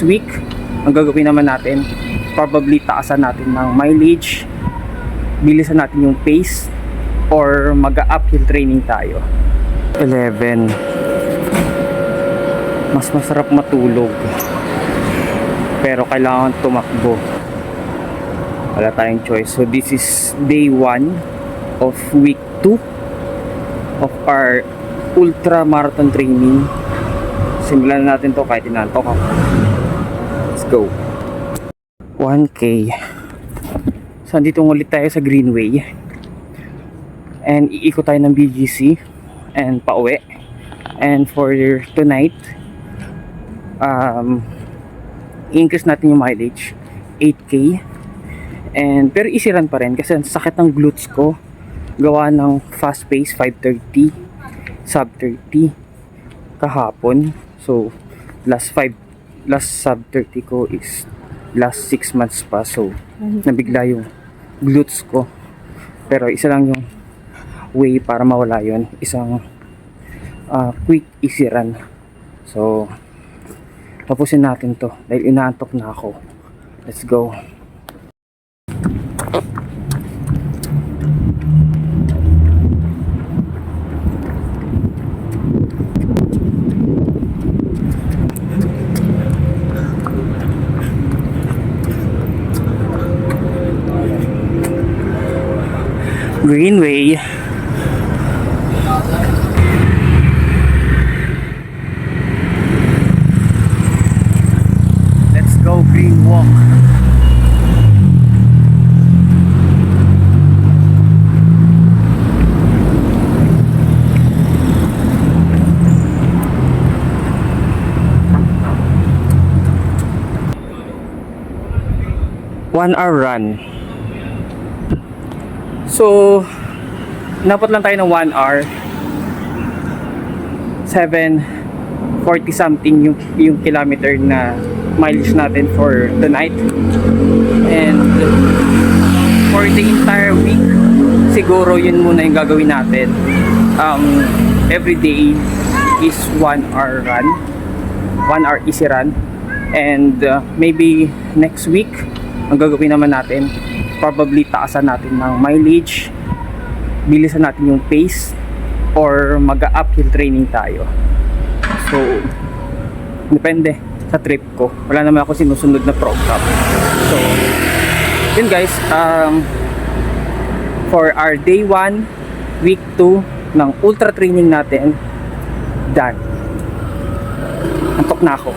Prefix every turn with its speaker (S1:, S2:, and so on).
S1: week, ang gagawin naman natin, probably taasan natin ng mileage, bilisan natin yung pace, or mag-uphill training tayo. 11. Mas masarap matulog, pero kailangan tumakbo. Wala tayong choice. So this is day 1 of week 2 of our ultra marathon training. Simulan na natin to kahit inantok ako. Let's go. 1K. So andito ulit tayo sa Greenway. And iikot tayo ng BGC and pauwi. And for tonight, increase natin yung mileage, 8K. And pero easy run pa rin kasi ang sakit ng glutes ko gawa ng fast pace 5:30 sub 30 kahapon. So last sub 30 ko is last 6 months pa, so nabigla yung glutes ko. Pero isa lang yung way para mawala yon, isang quick easy run. So tapusin natin to dahil inaantok na ako. Let's go. Greenway. Let's go green walk. One-hour run. So, napot lang tayo ng 1 hour. 7:40 something yung kilometer na mileage natin for the night. And for the entire week, siguro yun muna yung gagawin natin. Every day is 1 hour run. 1 hour easy run. And maybe next week, ang gagawin naman natin, probably taasan natin ng mileage, bilisan natin yung pace, or mag-uphill training tayo. So depende sa trip ko, wala naman ako sinusunod na program. So yun guys, for our day 1 week 2 ng ultra training natin, done. Antok na ako.